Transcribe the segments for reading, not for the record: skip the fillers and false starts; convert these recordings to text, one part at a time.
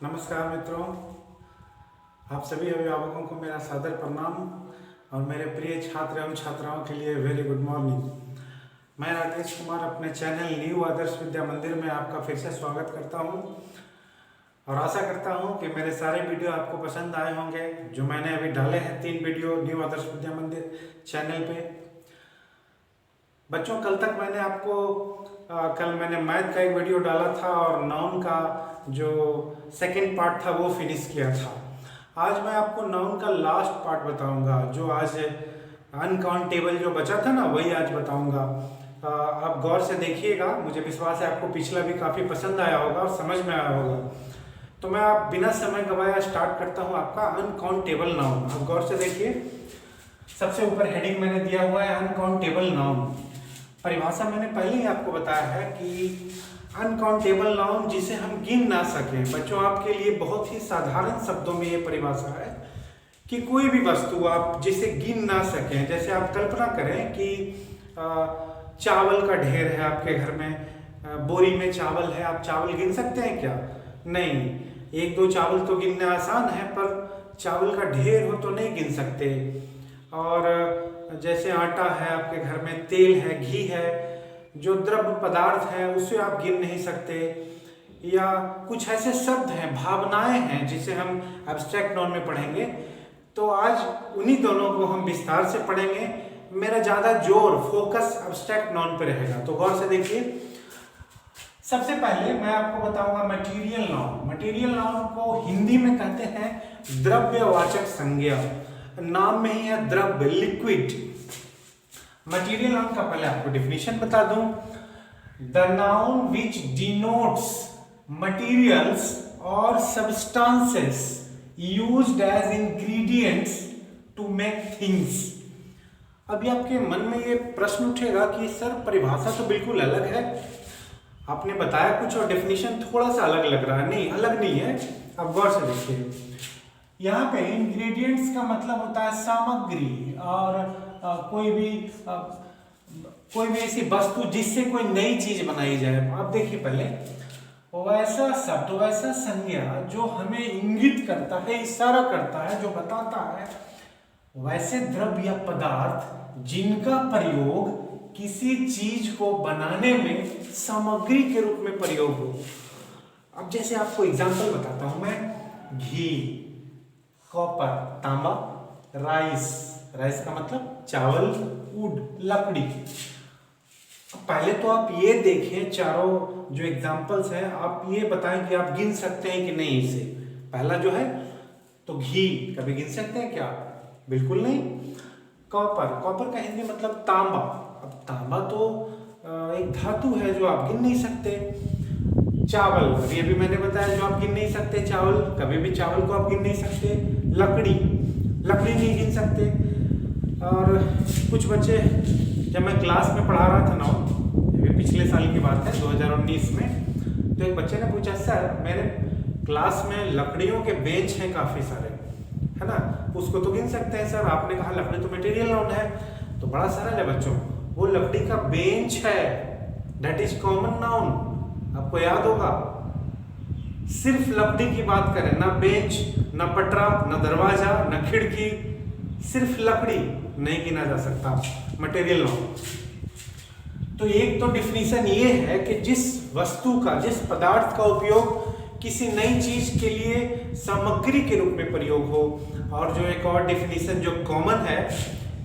नमस्कार मित्रों, आप सभी अभिभावकों को मेरा सादर प्रणाम और मेरे प्रिय छात्र एवं छात्राओं के लिए वेरी गुड मॉर्निंग। मैं राकेश कुमार अपने चैनल न्यू आदर्श विद्या मंदिर में आपका फिर से स्वागत करता हूं और आशा करता हूं कि मेरे सारे वीडियो आपको पसंद आए होंगे। जो मैंने अभी डाले हैं 3 वीडियो न्यू आदर्श विद्या मंदिर चैनल पे। बच्चों, कल तक मैंने आपको कल मैंने मैथ का एक वीडियो डाला था और नाउन का जो सेकंड पार्ट था वो फिनिश किया था। आज मैं आपको नाउन का लास्ट पार्ट बताऊंगा। जो आज अनकाउंटेबल जो बचा था ना, वही आज बताऊंगा। आप गौर से देखिएगा, मुझे विश्वास है आपको पिछला भी काफ़ी पसंद आया होगा और समझ में आया होगा। तो मैं आप बिना समय गवाया स्टार्ट करता हूँ आपका अनकाउंटेबल नाउन। आप गौर से देखिए, सबसे ऊपर हेडिंग मैंने दिया हुआ है अनकाउंटेबल नाउन। परिभाषा मैंने पहले ही आपको बताया है कि अनकाउंटेबल नाउन जिसे हम गिन ना सकें। बच्चों, आपके लिए बहुत ही साधारण शब्दों में ये परिभाषा है कि कोई भी वस्तु आप जिसे गिन ना सकें। जैसे आप कल्पना करें कि चावल का ढेर है आपके घर में, बोरी में चावल है, आप चावल गिन सकते हैं क्या? नहीं। 1-2 चावल तो गिनना आसान है, पर चावल का ढेर हो तो नहीं गिन सकते। और जैसे आटा है आपके घर में, तेल है, घी है, जो द्रव्य पदार्थ है उसे आप गिन नहीं सकते। या कुछ ऐसे शब्द हैं, भावनाएं हैं, जिसे हम एब्स्ट्रैक्ट नाउन में पढ़ेंगे। तो आज उन्हीं दोनों को हम विस्तार से पढ़ेंगे। मेरा ज़्यादा जोर फोकस एब्स्ट्रैक्ट नाउन पे रहेगा। तो गौर से देखिए, सबसे पहले मैं आपको बताऊंगा मटेरियल नाउन। मटेरियल नाउन को हिंदी में कहते हैं द्रव्यवाचक संज्ञा। नाम में ही है द्रव्य, लिक्विड। मटेरियल नाउन का पहले आपको डेफिनेशन बता दूं। The noun which denotes materials और substances used as ingredients to make things. अभी आपके मन में ये प्रश्न उठेगा कि सर, परिभाषा तो बिल्कुल अलग है, आपने बताया कुछ और डेफिनेशन थोड़ा सा अलग लग रहा है। नहीं, अलग नहीं है। अब गौर से देखिए, यहाँ पे इंग्रेडिएंट्स का मतलब होता है सामग्री और कोई भी ऐसी वस्तु जिससे कोई नई चीज बनाई जाए। आप देखिए पहले, वैसा शब्द, वैसा संज्ञा जो हमें इंगित करता है, इशारा करता है, जो बताता है वैसे द्रव्य या पदार्थ जिनका प्रयोग किसी चीज को बनाने में सामग्री के रूप में प्रयोग हो। अब जैसे आपको एग्जांपल बताता हूं मैं। घी, कॉपर तांबा, राइस, राइस का मतलब चावल, वुड लकड़ी। पहले तो आप ये देखें, चारों जो एग्जांपल्स हैं, आप ये बताएं कि आप गिन सकते हैं कि नहीं इसे। पहला जो है तो घी, कभी गिन सकते हैं क्या? बिल्कुल नहीं। कॉपर, कॉपर का हिंदी मतलब तांबा। अब तांबा तो एक धातु है जो आप गिन नहीं सकते। चावल, अभी मैंने बताया, जो आप गिन नहीं सकते चावल, कभी भी चावल को आप गिन नहीं सकते। लकड़ी, लकड़ी नहीं गिन सकते। और कुछ बच्चे, जब मैं क्लास में पढ़ा रहा था ना, अभी पिछले साल की बात है 2019 में, तो एक बच्चे ने पूछा, सर मेरे क्लास में लकड़ियों के बेंच हैं काफ़ी सारे, है ना, उसको तो गिन सकते हैं सर। आपने कहा लकड़ी तो मटेरियल नाउन है। तो बड़ा सरल है बच्चों, वो लकड़ी का बेंच है, दैट इज कॉमन नाउन। आपको याद होगा, सिर्फ लकड़ी की बात करें, ना बेंच, ना पटरा, ना दरवाजा, ना खिड़की, सिर्फ लकड़ी नहीं गिना जा सकता मटेरियल नाउन। तो एक तो डिफिनीशन ये है कि जिस वस्तु का, जिस पदार्थ का उपयोग किसी नई चीज के लिए सामग्री के रूप में प्रयोग हो। और जो एक और डिफिनीशन जो कॉमन है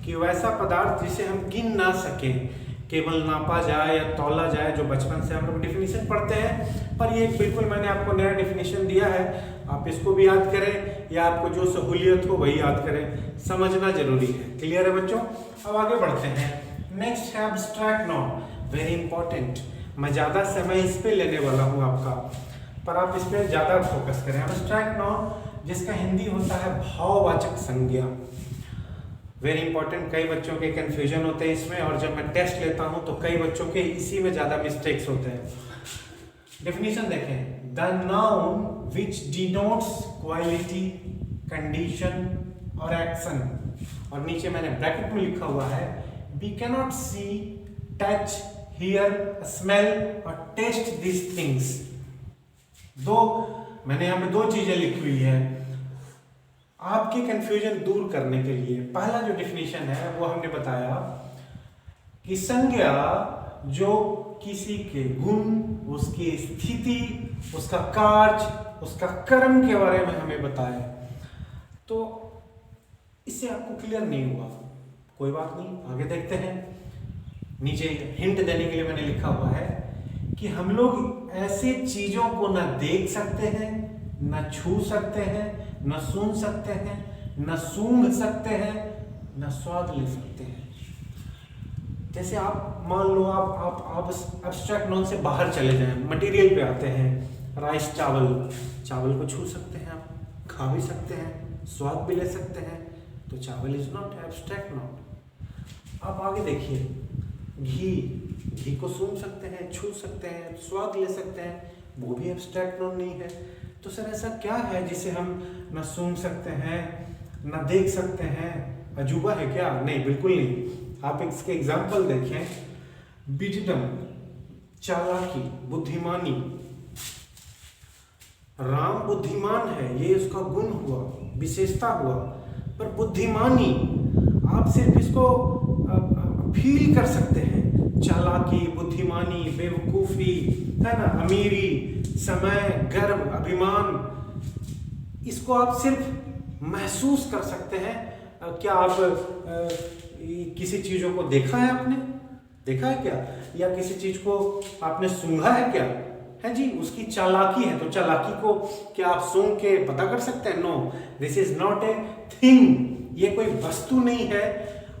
कि वैसा पदार्थ जिसे हम गिन ना सकें, केवल नापा जाए या तौला जाए, जो बचपन से हम लोग डिफिनीशन पढ़ते हैं। पर ये बिल्कुल मैंने आपको नया डिफिनीशन दिया है, आप इसको भी याद करें या आपको जो सहूलियत हो वही याद करें, समझना जरूरी है। क्लियर है बच्चों? अब आगे बढ़ते हैं। नेक्स्ट है एब्स्ट्रैक्ट नाउन, वेरी इंपॉर्टेंट। मैं ज़्यादा समय इस पे लेने वाला हूँ आपका, पर आप इस पे ज़्यादा फोकस करें। एब्स्ट्रैक्ट नाउन जिसका हिंदी होता है भाववाचक संज्ञा, वेरी इंपॉर्टेंट। कई बच्चों के कंफ्यूजन होते हैं इसमें, और जब मैं टेस्ट लेता हूं तो कई बच्चों के इसी में ज्यादा मिस्टेक्स होते हैं। डेफिनेशन देखें, the noun which denotes quality, condition और एक्शन। और नीचे मैंने ब्रैकेट में लिखा हुआ है, we cannot see, touch, hear, smell और टेस्ट दिस थिंग्स। दो मैंने यहाँ पे दो चीजें लिखी हुई है आपके कंफ्यूजन दूर करने के लिए। पहला जो डिफिनीशन है वो हमने बताया कि संज्ञा जो किसी के गुण, उसकी स्थिति, उसका कार्य, उसका कर्म के बारे में हमें बताए। तो इससे आपको क्लियर नहीं हुआ, कोई बात नहीं, आगे देखते हैं। नीचे हिंट देने के लिए मैंने लिखा हुआ है कि हम लोग ऐसे चीजों को न देख सकते हैं, न छू सकते हैं, न सुन सकते हैं, न सूंघ सकते हैं, न स्वाद ले सकते हैं। जैसे आप मान लो आप एब्स्ट्रैक्ट नॉन से बाहर चले जाएं, मटेरियल पे आते हैं। राइस, चावल को छू सकते हैं, आप खा भी सकते हैं, स्वाद भी ले सकते हैं, तो चावल इज नॉट एब्स्ट्रैक्ट नॉन। आप आगे देखिए, घी को सूंघ सकते हैं, छू सकते हैं, स्वाद ले सकते हैं, वो भी एब्स्ट्रैक्ट नॉन नहीं है। तो सर ऐसा क्या है जिसे हम न सूंघ सकते हैं, न देख सकते हैं? अजूबा है क्या? नहीं, बिल्कुल नहीं। आप इसके एग्जाम्पल देखें, विजडम, चालाकी, बुद्धिमानी। राम बुद्धिमान है, ये उसका गुण हुआ, विशेषता हुआ, पर बुद्धिमानी आप सिर्फ इसको फील कर सकते हैं। चालाकी, बुद्धिमानी, बेवकूफी, है ना, अमीरी, समय, गर्व, अभिमान, इसको आप सिर्फ महसूस कर सकते हैं। क्या आप किसी चीजों को देखा है, आपने देखा है क्या? या किसी चीज को आपने सूंघा है क्या? है जी, उसकी चालाकी है, तो चालाकी को क्या आप सूंघ के पता कर सकते हैं? No, this is not a thing. ये कोई वस्तु नहीं है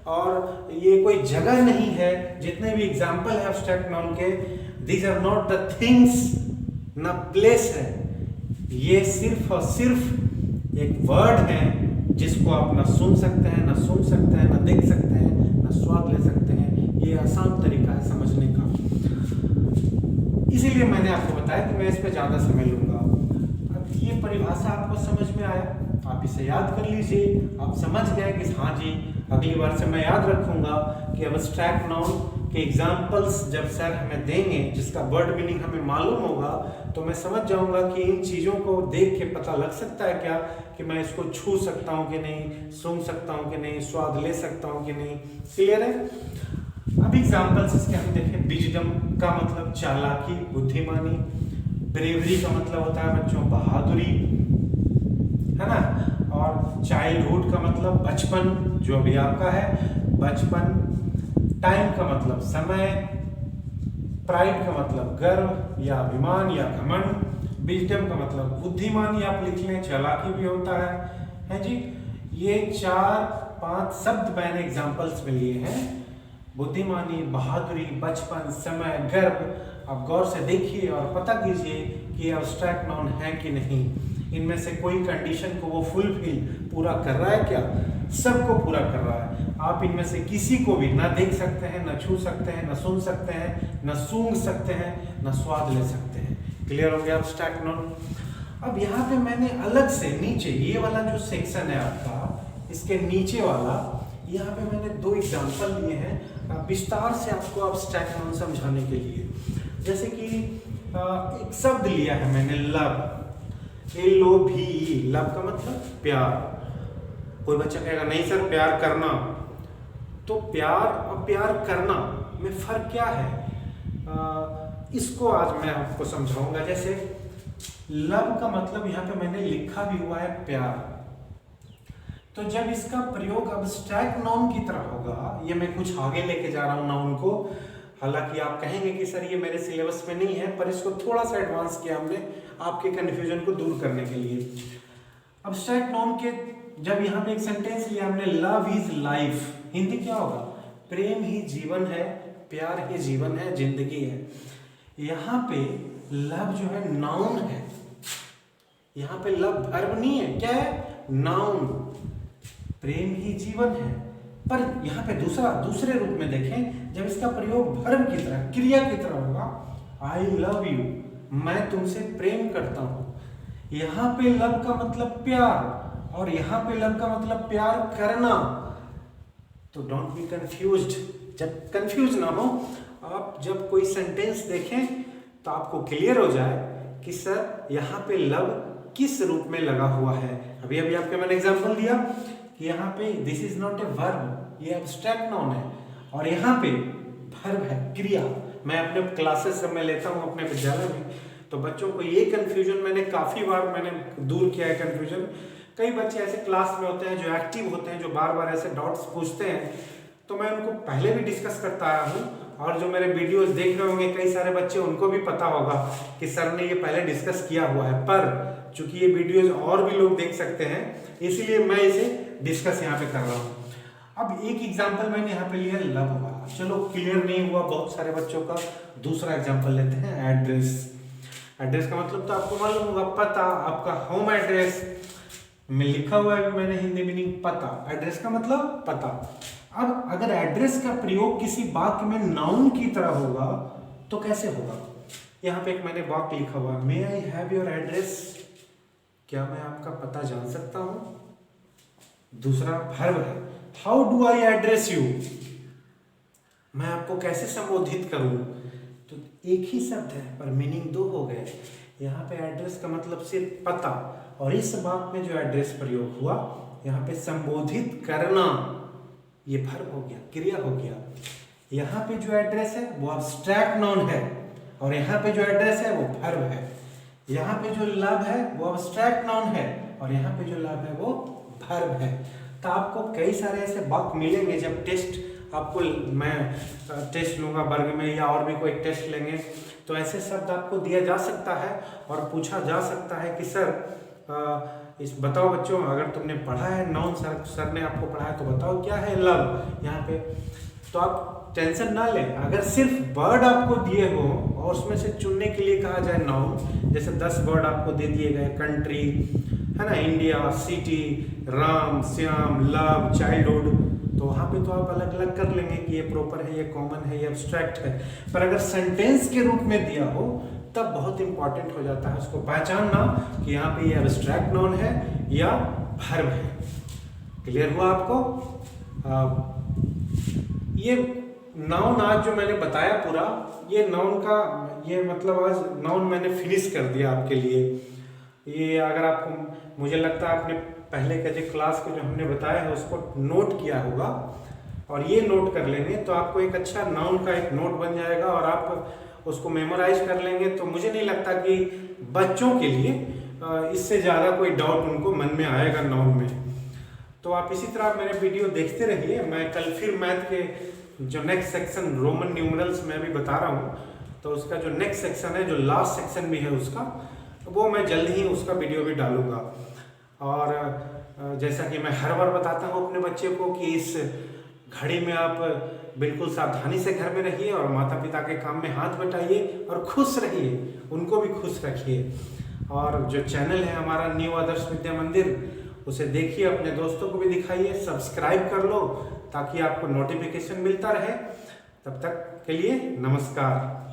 और ये कोई जगह नहीं है। जितने भी एग्जाम्पल है एब्स्ट्रैक्ट नाउन के, these are not the things, न प्लेस है। ये सिर्फ और सिर्फ एक वर्ड है जिसको आप न सुन सकते हैं, न सुन सकते हैं, न देख सकते हैं, न स्वाद ले सकते हैं। ये आसान तरीका है समझने का, इसीलिए मैंने आपको बताया कि मैं इस पे ज़्यादा समय लूंगा। अब ये परिभाषा आपको समझ में आया, आप इसे याद कर लीजिए। आप समझ गए कि हाँ जी, अगली बार से मैं याद रखूंगा कि एब्स्ट्रैक्ट नाउन के एग्जाम्पल्स जब सर हमें देंगे, जिसका वर्ड मीनिंग हमें मालूम होगा, तो मैं समझ जाऊंगा कि इन चीज़ों को देख के पता लग सकता है क्या कि मैं इसको छू सकता हूँ कि नहीं, सूंघ सकता हूँ कि नहीं, स्वाद ले सकता हूँ कि नहीं। क्लियर है? अब एग्जाम्पल्स इसके हम देखें। विजडम का मतलब चालाकी, बुद्धिमानी। ब्रेवरी का मतलब होता है बच्चों बहादुरी, है ना। और चाइल्डहुड का मतलब बचपन, जो भी आपका है बचपन। टाइम का मतलब समय। प्राइड का मतलब गर्व या अभिमान या घमंड। विजडम का मतलब बुद्धिमानी आप लिख लें, चालाकी भी होता है जी। ये 4-5 शब्द मैंने एग्जाम्पल्स में लिए हैं। बुद्धिमानी, बहादुरी, बचपन, समय, गर्व। आप गौर से देखिए और पता कीजिए कि एब्स्ट्रैक्ट नाउन है कि नहीं। इनमें से कोई कंडीशन को वो फुलफिल पूरा कर रहा है क्या? सबको पूरा कर रहा है। आप इनमें से किसी को भी ना देख सकते हैं, ना छू सकते हैं, ना सुन सकते हैं, ना सूंघ सकते हैं, ना स्वाद ले सकते हैं। क्लियर हो गया एब्स्ट्रैक्ट नाउन? अब यहाँ पे मैंने अलग से नीचे ये वाला जो सेक्शन है आपका, इसके नीचे वाला, यहाँ पे मैंने 2 एग्जाम्पल लिए हैं विस्तार से आपको एब्स्ट्रैक्ट नाउन समझाने के लिए। जैसे कि एक शब्द लिया है मैंने, लव, LOVE। लव का मतलब प्यार। कोई बच्चा कहेगा नहीं सर प्यार करना, तो प्यार और प्यार करना में फर्क क्या है? इसको आज मैं आपको समझाऊंगा। जैसे लव का मतलब यहाँ पे मैंने लिखा भी हुआ है प्यार, तो जब इसका प्रयोग एब्स्ट्रैक्ट नाउन की तरह होगा, ये मैं कुछ आगे लेके जा रहा हूँ नाउन को। हालांकि आप कहेंगे कि सर ये मेरे सिलेबस में नहीं है, पर इसको थोड़ा सा एडवांस किया हमने आपके कन्फ्यूजन को दूर करने के लिए। एब्स्ट्रैक्ट नाउन के जब यहाँ पे एक सेंटेंस लिया हमने, लव इज लाइफ, हिंदी क्या होगा? प्रेम ही जीवन है, प्यार ही जीवन है, जिंदगी है। यहाँ पे लव जो है नाउन है, यहाँ पे लव वर्ब नहीं है, क्या है? नाउन। प्रेम ही जीवन है, पर यहाँ पे दूसरे रूप में देखें, जब इसका प्रयोग वर्ब की तरह, क्रिया की तरह होगा, आई लव यू, मैं तुमसे प्रेम करता हूं। यहाँ पे लव का मतलब प्यार और यहाँ पे लव का मतलब प्यार करना। तो डोंट बी कंफ्यूज्ड। जब कंफ्यूज ना हो, आप जब कोई सेंटेंस देखें तो आपको क्लियर हो जाए कि सर यहाँ पे लव किस रूप में लगा हुआ है। अभी अभी आपके मैंने एग्जांपल दिया कि यहाँ पे this is not a verb, ये एब्स्ट्रैक्ट नाउन है, और यहाँ पे वर्ब है, क्रिया। मैं अपने क्लासेस में लेता हूँ अपने विद्यालय में, तो बच्चों को ये कंफ्यूजन मैंने काफ़ी बार मैंने दूर किया है कंफ्यूजन। कई बच्चे ऐसे क्लास में होते हैं जो एक्टिव होते हैं, जो बार बार ऐसे डाउट्स पूछते हैं, तो मैं उनको पहले भी डिस्कस करता आया हूँ, और जो मेरे वीडियोस देख रहे होंगे कई सारे बच्चे, उनको भी पता होगा कि सर ने ये पहले डिस्कस किया हुआ है, पर चूंकि ये वीडियोस और भी लोग देख सकते हैं इसलिए मैं इसे डिस्कस यहाँ पे कर रहा हूँ। अब एक एग्जाम्पल मैंने यहाँ पे लिया लव वाला, चलो क्लियर नहीं हुआ बहुत सारे बच्चों का। दूसरा एग्जाम्पल लेते हैं, एड्रेस। एड्रेस का मतलब तो आपको मालूम होगा, पता, आपका होम एड्रेस में लिखा हुआ है, मैंने हिंदी मीनिंग पता। एड्रेस का मतलब पता। अब अगर एड्रेस का प्रयोग किसी वाक्य में नाउन की तरह होगा तो कैसे होगा। यहाँ पे एक मैंने वाक्य लिखा हुआ, मे आई हैव योर एड्रेस, क्या मैं आपका पता जान सकता हूँ। दूसरा वर्ब है, how do I address you, मैं आपको कैसे संबोधित करूँ। तो एक ही शब्द है पर मीनिंग दो हो गए। यहाँ पे एड्रेस का मतलब सिर्फ पता, और इस वाक्य में जो एड्रेस प्रयोग हुआ यहाँ पे संबोधित करना, ये वर्ब हो गया, क्रिया हो गया। यहाँ पे जो एड्रेस है वो एब्स्ट्रैक्ट नाउन है, और यहाँ पे जो एड्रेस है वो वर्ब है। यहाँ पे जो लव है वो एब्स्ट्रैक्ट नाउन है, और यहाँ पे जो लव है वो वर्ब है। तो आपको कई सारे ऐसे वाक्य मिलेंगे जब टेस्ट, आपको मैं टेस्ट लूँगा वर्ग में या और भी कोई टेस्ट लेंगे, तो ऐसे शब्द आपको दिया जा सकता है और पूछा जा सकता है कि सर इस बताओ बच्चों, अगर तुमने पढ़ा है नाउन, सर ने आपको पढ़ाया तो बताओ क्या है लव यहाँ पे। तो आप टेंशन ना लें, अगर सिर्फ वर्ड आपको दिए हो और उसमें से चुनने के लिए कहा जाए नाउन, जैसे 10 वर्ड आपको दे दिए गए, कंट्री है ना, India, city, Ram, Shyam, love, childhood, तो वहाँ पे तो आप अलग अलग कर लेंगे कि ये प्रॉपर है, ये कॉमन है, ये एब्स्ट्रैक्ट है। पर अगर सेंटेंस के रूप में दिया हो तब बहुत इंपॉर्टेंट हो जाता है उसको पहचानना कि यहाँ पे ये एब्स्ट्रैक्ट नाउन है या वर्ब है। क्लियर हुआ आपको। ये नाउन आज जो मैंने बताया पूरा, ये नाउन का ये मतलब आज नाउन मैंने फिनिश कर दिया आपके लिए। ये अगर आपको, मुझे लगता है आपने पहले के जो क्लास को जो हमने बताया है उसको नोट किया होगा, और ये नोट कर लेंगे तो आपको एक अच्छा नाउन का एक नोट बन जाएगा और आप उसको मेमोराइज कर लेंगे। तो मुझे नहीं लगता कि बच्चों के लिए इससे ज़्यादा कोई डाउट उनको मन में आएगा नाउन में। तो आप इसी तरह मेरे वीडियो देखते रहिए। मैं कल फिर मैथ के जो नेक्स्ट सेक्शन रोमन न्यूमरल्स में भी बता रहा हूँ, तो उसका जो नेक्स्ट सेक्शन है, जो लास्ट सेक्शन भी है उसका, वो मैं जल्द ही उसका वीडियो भी डालूंगा। और जैसा कि मैं हर बार बताता हूँ अपने बच्चे को कि इस घड़ी में आप बिल्कुल सावधानी से घर में रहिए और माता पिता के काम में हाथ बटाइए और खुश रहिए, उनको भी खुश रखिए। और जो चैनल है हमारा न्यू आदर्श विद्या मंदिर, उसे देखिए, अपने दोस्तों को भी दिखाइए, सब्सक्राइब कर लो ताकि आपको नोटिफिकेशन मिलता रहे। तब तक के लिए नमस्कार।